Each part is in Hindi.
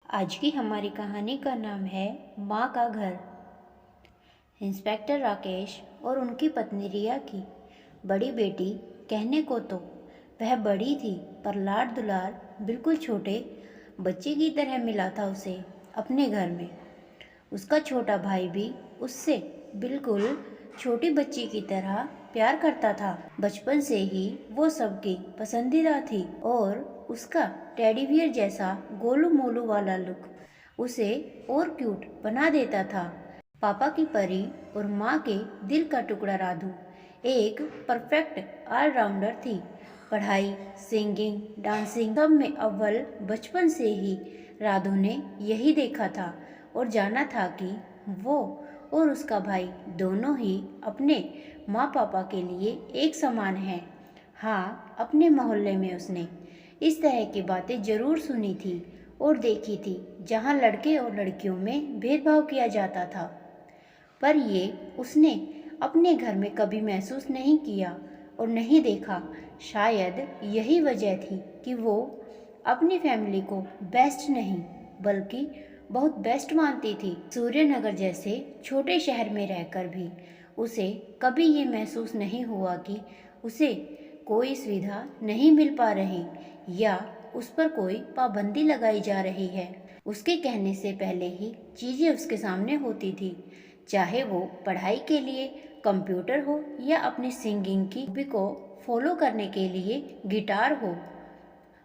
आज की हमारी कहानी का नाम है माँ का घर। इंस्पेक्टर राकेश और उनकी पत्नी रिया की बड़ी बेटी, कहने को तो वह बड़ी थी पर लाड दुलार बिल्कुल छोटे बच्चे की तरह मिला था उसे अपने घर में। उसका छोटा भाई भी उससे बिल्कुल छोटी बच्ची की तरह प्यार करता था। बचपन से ही वो सबकी पसंदीदा थी और उसका टेडी बियर जैसा गोलू मोलू वाला लुक उसे और क्यूट बना देता था। पापा की परी और माँ के दिल का टुकड़ा राधु एक परफेक्ट ऑलराउंडर थी। पढ़ाई, सिंगिंग, डांसिंग सब में अव्वल बचपन से ही राधु ने यही देखा था और जाना था कि वो और उसका भाई दोनों ही अपने माँ पापा के लिए एक समान हैं। हाँ, अपने मोहल्ले में उसने इस तरह की बातें जरूर सुनी थी और देखी थी जहाँ लड़के और लड़कियों में भेदभाव किया जाता था, पर ये उसने अपने घर में कभी महसूस नहीं किया और नहीं देखा। शायद यही वजह थी कि वो अपनी फैमिली को बेस्ट नहीं बल्कि बहुत बेस्ट मानती थी। सूर्यनगर जैसे छोटे शहर में रहकर भी उसे कभी ये महसूस नहीं हुआ कि उसे कोई सुविधा नहीं मिल पा रही या उस पर कोई पाबंदी लगाई जा रही है। उसके कहने से पहले ही चीज़ें उसके सामने होती थी, चाहे वो पढ़ाई के लिए कंप्यूटर हो या अपनी सिंगिंग की हॉबी को फॉलो करने के लिए गिटार हो।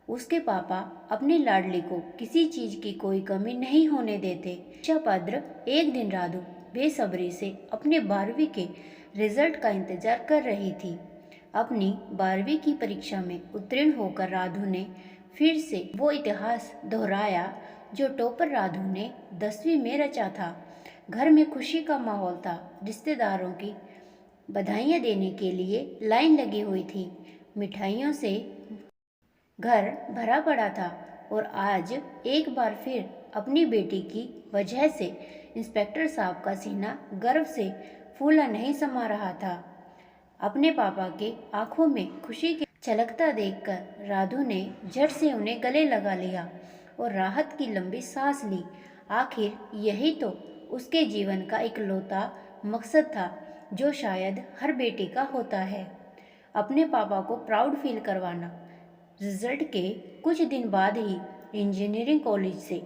उसके पापा अपनी लाडली को किसी चीज की कोई कमी नहीं होने देते। शिक्षापत्र एक दिन राधु बेसब्री से अपने 12वीं के रिजल्ट का इंतजार कर रही थी। अपनी 12वीं की परीक्षा में उत्तीर्ण होकर राधु ने फिर से वो इतिहास दोहराया जो टॉपर राधु ने 10वीं में रचा था। घर में खुशी का माहौल था। रिश्तेदारों की बधाइयाँ देने के लिए लाइन लगी हुई थी। मिठाइयों से घर भरा पड़ा था और आज एक बार फिर अपनी बेटी की वजह से इंस्पेक्टर साहब का सीना गर्व से फूला नहीं समा रहा था। अपने पापा के आंखों में खुशी की छलकता देखकर राधु ने झट से उन्हें गले लगा लिया और राहत की लंबी सांस ली। आखिर यही तो उसके जीवन का इकलौता मकसद था जो शायद हर बेटी का होता है, अपने पापा को प्राउड फील करवाना। रिजल्ट के कुछ दिन बाद ही इंजीनियरिंग कॉलेज से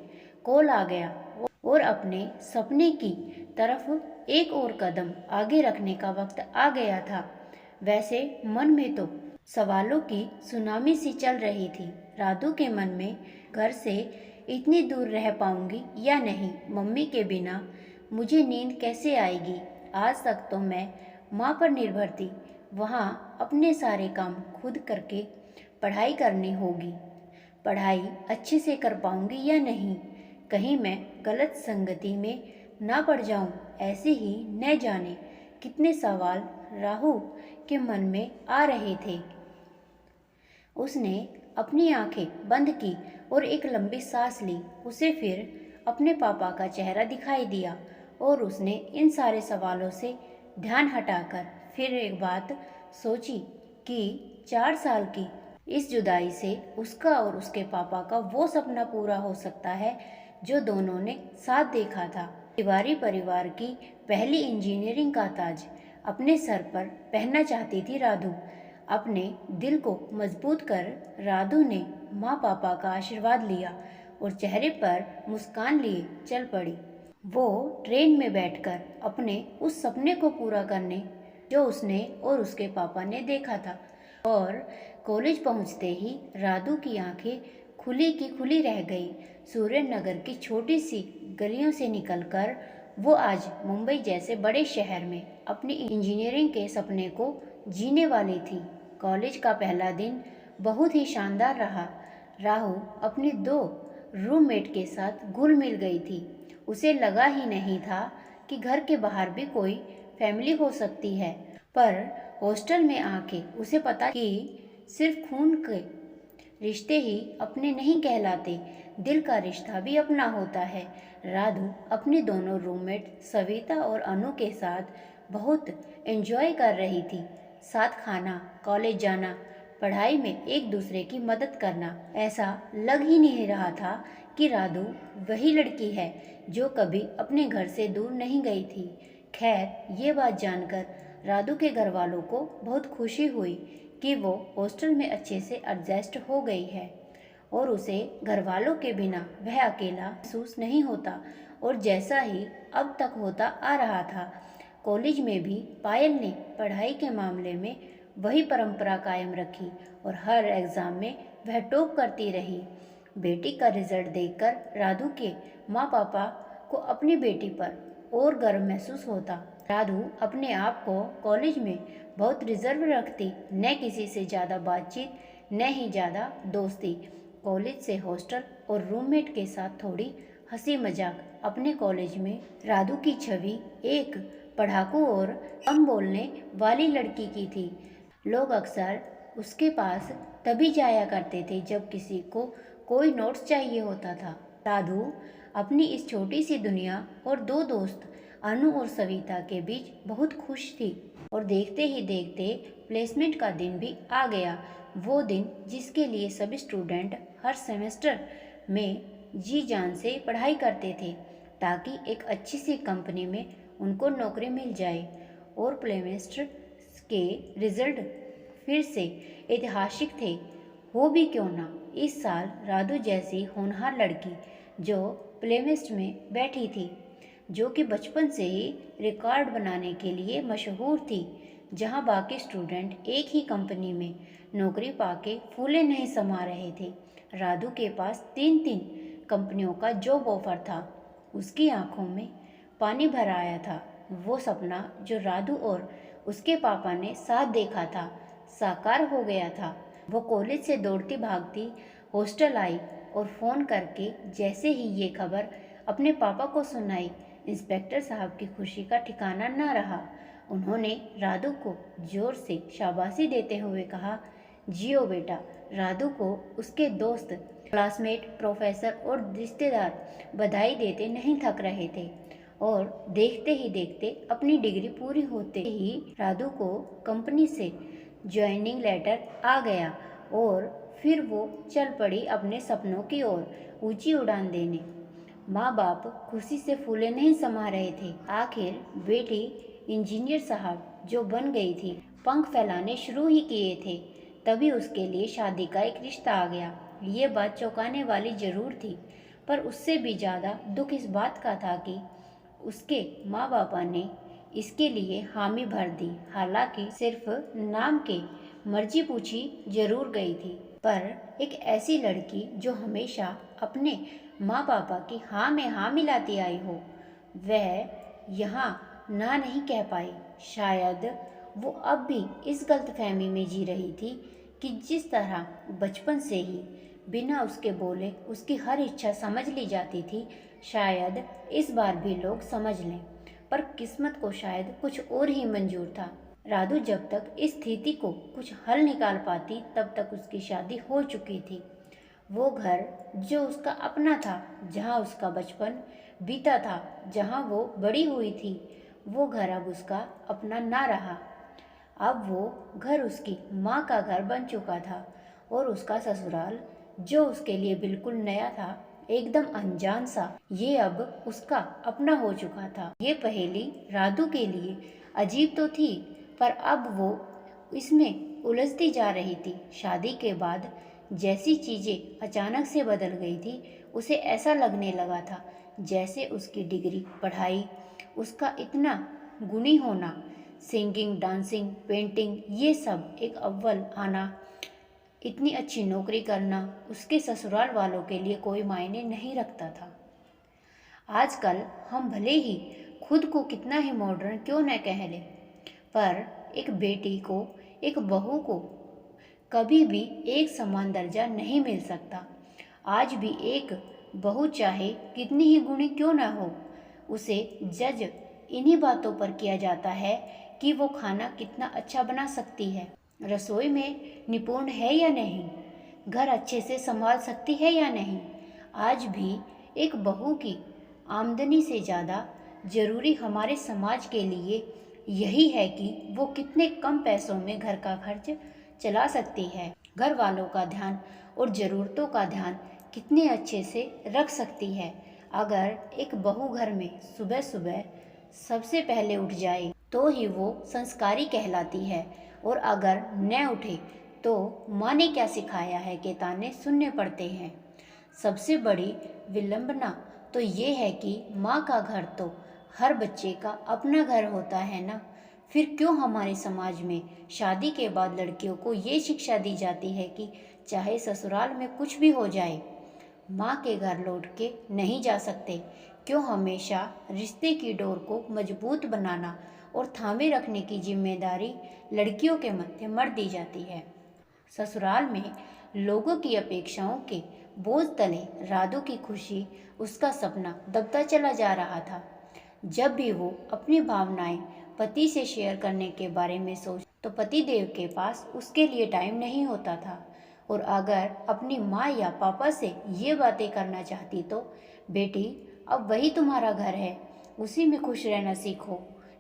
कॉल आ गया और अपने सपने की तरफ एक और कदम आगे रखने का वक्त आ गया था। वैसे मन में तो सवालों की सुनामी सी चल रही थी। राधु के मन में घर से इतनी दूर रह पाऊंगी या नहीं, मम्मी के बिना मुझे नींद कैसे आएगी। आज तक तो मैं माँ पर निर्भर थी, वहाँ अपने सारे काम खुद करके पढ़ाई करनी होगी। पढ़ाई अच्छे से कर पाऊंगी या नहीं, कहीं मैं गलत संगति में ना पड़ जाऊं। ऐसे ही न जाने कितने सवाल राहु के मन में आ रहे थे। उसने अपनी आंखें बंद की और एक लंबी सांस ली। उसे फिर अपने पापा का चेहरा दिखाई दिया और उसने इन सारे सवालों से ध्यान हटाकर फिर एक बात सोची कि 4 साल की इस जुदाई से उसका और उसके पापा का वो सपना पूरा हो सकता है जो दोनों ने साथ देखा था। तिवारी परिवार की पहली इंजीनियरिंग का ताज अपने सर पर पहनना चाहती थी राधु। अपने दिल को मजबूत कर राधु ने माँ पापा का आशीर्वाद लिया और चेहरे पर मुस्कान लिए चल पड़ी। वो ट्रेन में बैठकर अपने उस सपने को पूरा करने जो उसने और उसके पापा ने देखा था। और कॉलेज पहुंचते ही राधु की आंखें खुली की खुली रह गई। सूर्यनगर की छोटी सी गलियों से निकलकर वो आज मुंबई जैसे बड़े शहर में अपनी इंजीनियरिंग के सपने को जीने वाली थी। कॉलेज का पहला दिन बहुत ही शानदार रहा। राहु अपनी 2 रूममेट के साथ घुल मिल गई थी। उसे लगा ही नहीं था कि घर के बाहर भी कोई फैमिली हो सकती है, पर हॉस्टल में आके उसे पता कि सिर्फ खून के रिश्ते ही अपने नहीं कहलाते, दिल का रिश्ता भी अपना होता है। राधु अपनी दोनों रूममेट सविता और अनु के साथ बहुत एंजॉय कर रही थी। साथ खाना, कॉलेज जाना, पढ़ाई में एक दूसरे की मदद करना। ऐसा लग ही नहीं रहा था कि राधु वही लड़की है जो कभी अपने घर से दूर नहीं गई थी। खैर, ये बात जानकर राधु के घर वालों को बहुत खुशी हुई कि वो हॉस्टल में अच्छे से एडजस्ट हो गई है और उसे घर वालों के बिना वह अकेला महसूस नहीं होता। और जैसा ही अब तक होता आ रहा था, कॉलेज में भी पायल ने पढ़ाई के मामले में वही परंपरा कायम रखी और हर एग्ज़ाम में वह टॉप करती रही। बेटी का रिजल्ट देखकर राधु के माँ पापा को अपनी बेटी पर और गर्व महसूस होता। राधु अपने आप को कॉलेज में बहुत रिजर्व रखती, न किसी से ज़्यादा बातचीत, न ही ज़्यादा दोस्ती। कॉलेज से हॉस्टल और रूममेट के साथ थोड़ी हंसी मजाक। अपने कॉलेज में राधु की छवि एक पढ़ाकू और कम बोलने वाली लड़की की थी। लोग अक्सर उसके पास तभी जाया करते थे जब किसी को कोई नोट्स चाहिए होता था। राधु अपनी इस छोटी सी दुनिया और दो दोस्त अनु और सविता के बीच बहुत खुश थी। और देखते ही देखते प्लेसमेंट का दिन भी आ गया, वो दिन जिसके लिए सभी स्टूडेंट हर सेमेस्टर में जी जान से पढ़ाई करते थे ताकि एक अच्छी सी कंपनी में उनको नौकरी मिल जाए। और प्लेसमेंट के रिजल्ट फिर से ऐतिहासिक थे, हो भी क्यों ना। इस साल राधु जैसी होनहार लड़की जो प्लेलिस्ट में बैठी थी, जो कि बचपन से ही रिकॉर्ड बनाने के लिए मशहूर थी, जहां बाकी स्टूडेंट एक ही कंपनी में नौकरी पाके फूले नहीं समा रहे थे, राधु के पास 3-3 कंपनियों का जॉब ऑफर था। उसकी आंखों में पानी भर आया था। वो सपना जो राधु और उसके पापा ने साथ देखा था साकार हो गया था। वो कॉलेज से दौड़ती भागती हॉस्टल आई और फ़ोन करके जैसे ही ये खबर अपने पापा को सुनाई, इंस्पेक्टर साहब की खुशी का ठिकाना न रहा। उन्होंने राधु को जोर से शाबाशी देते हुए कहा, जियो बेटा। राधु को उसके दोस्त, क्लासमेट, प्रोफेसर और रिश्तेदार बधाई देते नहीं थक रहे थे। और देखते ही देखते अपनी डिग्री पूरी होते ही राधु को कंपनी से ज्वाइनिंग लेटर आ गया और फिर वो चल पड़ी अपने सपनों की ओर ऊंची उड़ान देने। माँ बाप खुशी से फूले नहीं समा रहे थे। आखिर बेटी इंजीनियर साहब जो बन गई थी, पंख फैलाने शुरू ही किए थे, तभी उसके लिए शादी का एक रिश्ता आ गया। ये बात चौंकाने वाली जरूर थी, पर उससे भी ज़्यादा दुख इस बात का था कि उसके माँ बापा ने इसके लिए हामी भर दी। हालांकि सिर्फ नाम के मर्जी पूछी जरूर गई थी, पर एक ऐसी लड़की जो हमेशा अपने माँ पापा की हाँ में हाँ मिलाती आई हो, वह यहाँ ना नहीं कह पाई। शायद वो अब भी इस गलतफहमी में जी रही थी कि जिस तरह बचपन से ही बिना उसके बोले उसकी हर इच्छा समझ ली जाती थी, शायद इस बार भी लोग समझ लें। पर किस्मत को शायद कुछ और ही मंजूर था। राधु जब तक इस स्थिति को कुछ हल निकाल पाती, तब तक उसकी शादी हो चुकी थी। वो घर जो उसका अपना था, जहाँ उसका बचपन बीता था, जहाँ वो बड़ी हुई थी, वो घर अब उसका अपना ना रहा। अब वो घर उसकी माँ का घर बन चुका था और उसका ससुराल जो उसके लिए बिल्कुल नया था, एकदम अनजान सा, ये अब उसका अपना हो चुका था। ये पहेली राधु के लिए अजीब तो थी, पर अब वो इसमें उलझती जा रही थी। शादी के बाद जैसी चीज़ें अचानक से बदल गई थी, उसे ऐसा लगने लगा था जैसे उसकी डिग्री, पढ़ाई, उसका इतना गुणी होना, सिंगिंग, डांसिंग, पेंटिंग, ये सब एक अव्वल आना, इतनी अच्छी नौकरी करना उसके ससुराल वालों के लिए कोई मायने नहीं रखता था। आजकल हम भले ही खुद को कितना ही मॉडर्न क्यों न कह लें, पर एक बेटी को, एक बहू को कभी भी एक समान दर्जा नहीं मिल सकता। आज भी एक बहू चाहे कितनी ही गुणी क्यों न हो, उसे जज इन्हीं बातों पर किया जाता है कि वो खाना कितना अच्छा बना सकती है, रसोई में निपुण है या नहीं, घर अच्छे से संभाल सकती है या नहीं। आज भी एक बहू की आमदनी से ज़्यादा ज़रूरी हमारे समाज के लिए यही है कि वो कितने कम पैसों में घर का खर्च चला सकती है, घर वालों का ध्यान और ज़रूरतों का ध्यान कितने अच्छे से रख सकती है। अगर एक बहू घर में सुबह सुबह सबसे पहले उठ जाए तो ही वो संस्कारी कहलाती है, और अगर न उठे तो माँ ने क्या सिखाया है के ताने सुनने पड़ते हैं। सबसे बड़ी विलंबना तो ये है कि माँ का घर तो हर बच्चे का अपना घर होता है ना। फिर क्यों हमारे समाज में शादी के बाद लड़कियों को ये शिक्षा दी जाती है कि चाहे ससुराल में कुछ भी हो जाए, माँ के घर लौट के नहीं जा सकते। क्यों हमेशा रिश्ते की डोर को मजबूत बनाना और थामे रखने की जिम्मेदारी लड़कियों के माथे मर दी जाती है। ससुराल में लोगों की अपेक्षाओं के बोझ तले राधु की खुशी, उसका सपना दबता चला जा रहा था। जब भी वो अपनी भावनाएं पति से शेयर करने के बारे में सोच तो पति देव के पास उसके लिए टाइम नहीं होता था। और अगर अपनी माँ या पापा से ये बातें करना चाहती तो, बेटी अब वही तुम्हारा घर है, उसी में खुश रहना सीखो,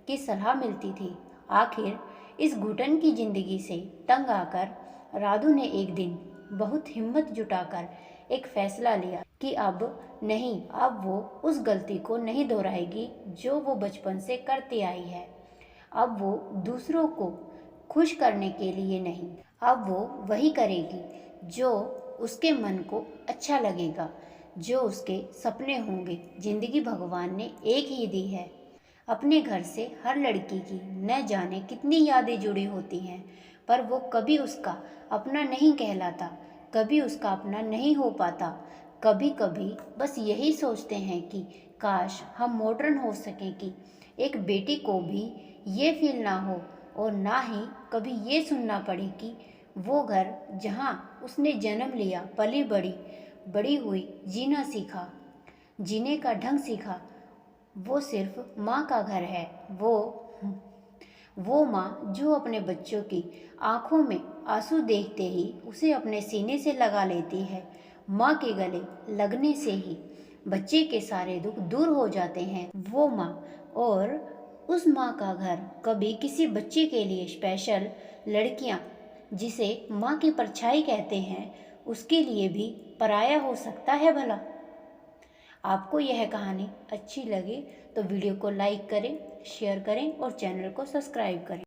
की सलाह मिलती थी। आखिर इस घुटन की जिंदगी से तंग आकर राधु ने एक दिन बहुत हिम्मत जुटाकर एक फैसला लिया कि अब नहीं, अब वो उस गलती को नहीं दोहराएगी जो वो बचपन से करती आई है। अब वो दूसरों को खुश करने के लिए नहीं, अब वो वही करेगी जो उसके मन को अच्छा लगेगा, जो उसके सपने होंगे। जिंदगी भगवान ने एक ही दी है। अपने घर से हर लड़की की न जाने कितनी यादें जुड़ी होती हैं, पर वो कभी उसका अपना नहीं कहलाता, कभी उसका अपना नहीं हो पाता। कभी कभी बस यही सोचते हैं कि काश हम मॉडर्न हो सकें कि एक बेटी को भी ये फील ना हो, और ना ही कभी ये सुनना पड़े कि वो घर जहाँ उसने जन्म लिया, पली बड़ी बड़ी हुई, जीना सीखा, जीने का ढंग सीखा, वो सिर्फ माँ का घर है। वो माँ जो अपने बच्चों की आंखों में आंसू देखते ही उसे अपने सीने से लगा लेती है। माँ के गले लगने से ही बच्चे के सारे दुख दूर हो जाते हैं। वो माँ, और उस माँ का घर कभी किसी बच्चे के लिए स्पेशल, लड़कियाँ जिसे माँ की परछाई कहते हैं, उसके लिए भी पराया हो सकता है भला। आपको यह कहानी अच्छी लगे तो वीडियो को लाइक करें, शेयर करें और चैनल को सब्सक्राइब करें।